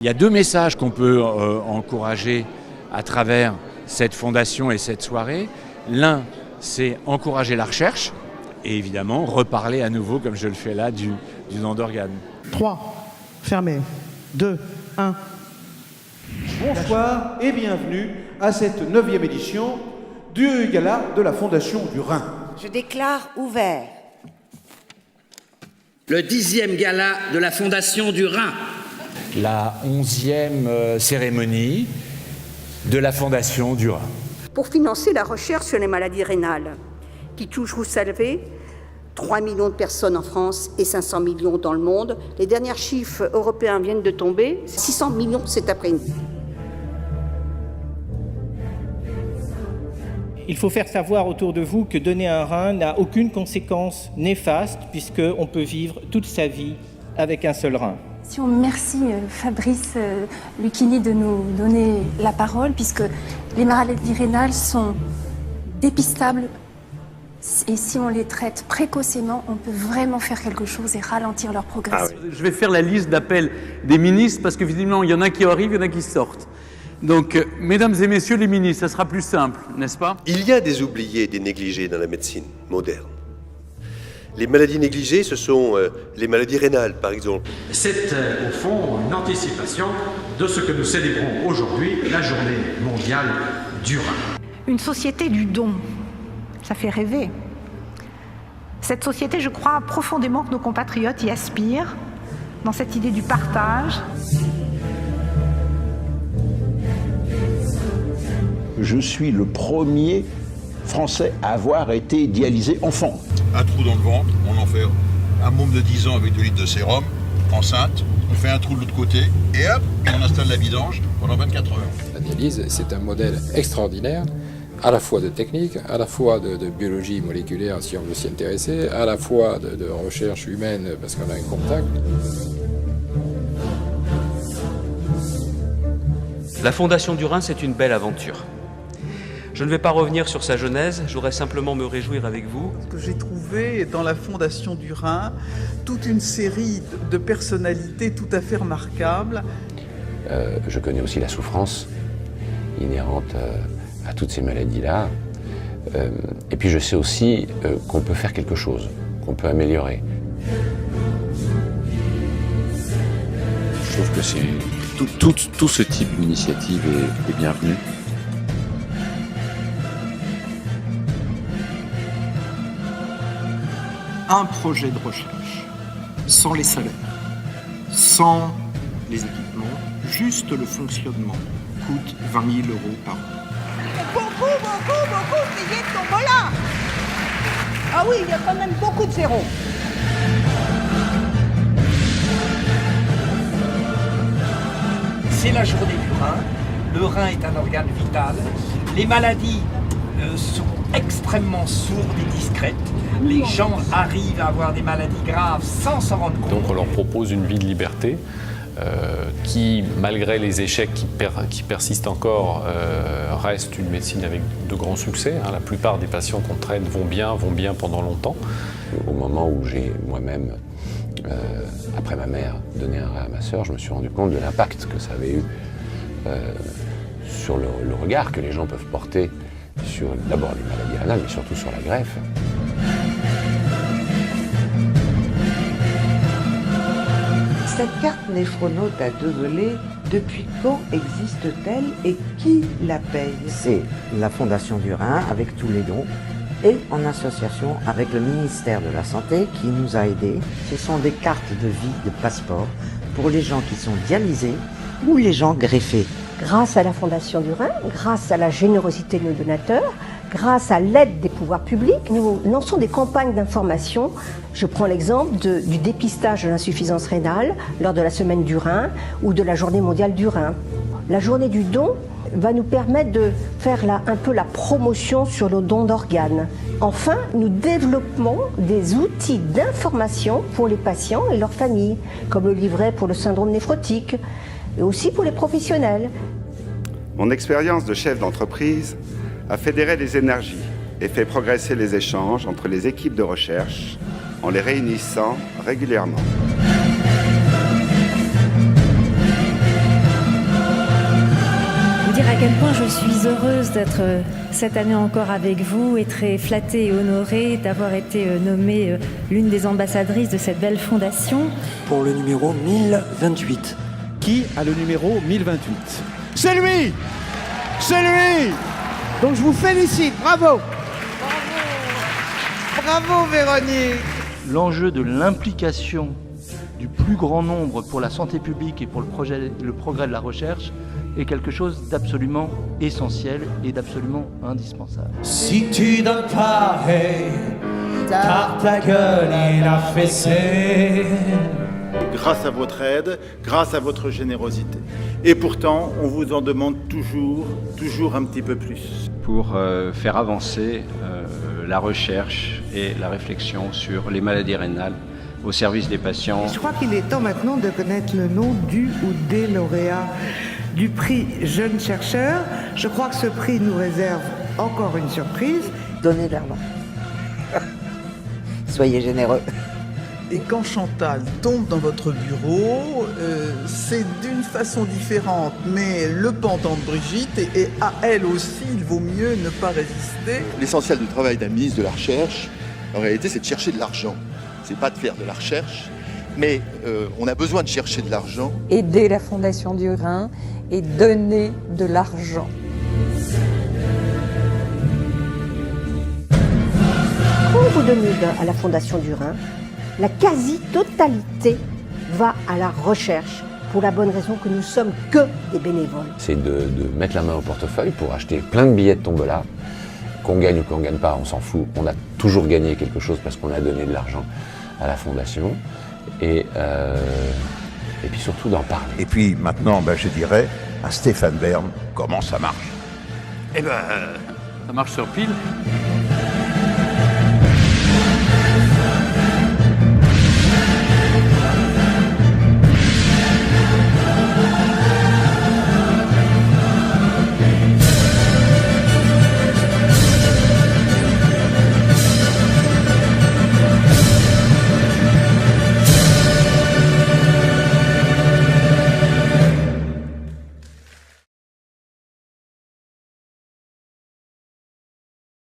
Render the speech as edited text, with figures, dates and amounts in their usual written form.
Il y a deux messages qu'on peut encourager à travers cette fondation et cette soirée. L'un, c'est encourager la recherche et évidemment reparler à nouveau, comme je le fais là, du don d'organes. 3, fermez. 2, 1. Bonsoir et bienvenue à cette 9e édition du Gala de la Fondation du Rhin. Je déclare ouvert le 10e Gala de la Fondation du Rhin. La 11e cérémonie de la Fondation du Rhin. Pour financer la recherche sur les maladies rénales, qui touchent, vous savez, 3 millions de personnes en France et 500 millions dans le monde. Les derniers chiffres européens viennent de tomber, 600 millions cet après-midi. Il faut faire savoir autour de vous que donner un rein n'a aucune conséquence néfaste puisqu'on peut vivre toute sa vie avec un seul rein. Merci Fabrice Lucchini de nous donner la parole puisque les maladies rénales sont dépistables et si on les traite précocement, on peut vraiment faire quelque chose et ralentir leur progression. Je vais faire la liste d'appels des ministres parce que visiblement il y en a qui arrivent, il y en a qui sortent. Donc, mesdames et messieurs les ministres, ça sera plus simple, n'est-ce pas? Il y a des oubliés et des négligés dans la médecine moderne. Les maladies négligées, ce sont les maladies rénales, par exemple. C'est au fond une anticipation de ce que nous célébrons aujourd'hui, la journée mondiale du rein. Une société du don, ça fait rêver. Cette société, je crois profondément que nos compatriotes y aspirent, dans cette idée du partage. Je suis le premier Français à avoir été dialysé enfant. Un trou dans le ventre, on en fait un môme de 10 ans avec 2 litres de sérum, enceinte, on fait un trou de l'autre côté et hop, on installe la vidange pendant 24 heures. La dialyse, c'est un modèle extraordinaire, à la fois de technique, à la fois de biologie moléculaire si on veut s'y intéresser, à la fois de recherche humaine parce qu'on a un contact. La Fondation du Rhin, c'est une belle aventure. Je ne vais pas revenir sur sa genèse, j'aurais simplement me réjouir avec vous. Ce que j'ai trouvé dans la Fondation du Rhin, toute une série de personnalités tout à fait remarquables. Je connais aussi la souffrance inhérente à toutes ces maladies-là. Et puis je sais aussi qu'on peut faire quelque chose, qu'on peut améliorer. Je trouve que tout ce type d'initiative est bienvenu. Un projet de recherche, sans les salaires, sans les équipements, juste le fonctionnement, coûte 20 000 € par an. Beaucoup de billets de tombola. Ah oui, il y a quand même beaucoup de zéros. C'est la journée du rein. Le rein est un organe vital. Les maladies sont extrêmement sourdes et discrètes. Les gens arrivent à avoir des maladies graves sans s'en rendre compte. Donc on leur propose une vie de liberté qui, malgré les échecs qui persistent encore, reste une médecine avec de grands succès. La plupart des patients qu'on traite vont bien pendant longtemps. Au moment où j'ai moi-même, après ma mère, donné un rein à ma sœur, je me suis rendu compte de l'impact que ça avait eu sur le regard que les gens peuvent porter sur d'abord les maladies rénales, mais surtout sur la greffe. Cette carte néphronaute à 2 volets, depuis quand existe-t-elle et qui la paye? C'est la Fondation du Rhin avec tous les dons et en association avec le ministère de la Santé qui nous a aidés. Ce sont des cartes de vie, de passeport pour les gens qui sont dialysés ou les gens greffés. Grâce à la Fondation du Rhin, grâce à la générosité de nos donateurs, grâce à l'aide des pouvoirs publics, nous lançons des campagnes d'information. Je prends l'exemple du dépistage de l'insuffisance rénale lors de la semaine du Rhin ou de la journée mondiale du Rhin. La journée du don va nous permettre de faire un peu la promotion sur le don d'organes. Enfin, nous développons des outils d'information pour les patients et leurs familles, comme le livret pour le syndrome néphrotique, et aussi pour les professionnels. Mon expérience de chef d'entreprise a fédéré les énergies et fait progresser les échanges entre les équipes de recherche en les réunissant régulièrement. à quel point je suis heureuse d'être cette année encore avec vous et très flattée et honorée d'avoir été nommée l'une des ambassadrices de cette belle fondation. Pour le numéro 1028. Qui a le numéro 1028? C'est lui! C'est lui! Donc je vous félicite, bravo! Bravo Véronique! L'enjeu de l'implication du plus grand nombre pour la santé publique et pour le progrès de la recherche est quelque chose d'absolument essentiel et d'absolument indispensable. Si tu donnes pas, hey, ta gueule il a fessé. Grâce à votre aide, grâce à votre générosité. Et pourtant, on vous en demande toujours un petit peu plus. Pour faire avancer la recherche et la réflexion sur les maladies rénales au service des patients. Je crois qu'il est temps maintenant de connaître le nom du ou des lauréats du prix Jeune Chercheur. Je crois que ce prix nous réserve encore une surprise. Donnez de l'argent. Soyez généreux. Et quand Chantal tombe dans votre bureau, c'est d'une façon différente, mais le pendant de Brigitte, et à elle aussi, il vaut mieux ne pas résister. L'essentiel du travail d'un ministre de la Recherche, en réalité, c'est de chercher de l'argent. C'est pas de faire de la recherche, mais on a besoin de chercher de l'argent. Aider la Fondation du Rhin et donner de l'argent. Quand vous donnez à la Fondation du Rhin, la quasi-totalité va à la recherche, pour la bonne raison que nous sommes que des bénévoles. C'est de mettre la main au portefeuille pour acheter plein de billets de tombola. Qu'on gagne ou qu'on ne gagne pas, on s'en fout. On a toujours gagné quelque chose parce qu'on a donné de l'argent à la Fondation. Et puis surtout d'en parler. Et puis maintenant, je dirais à Stéphane Bern comment ça marche. Eh ben, ça marche sur pile.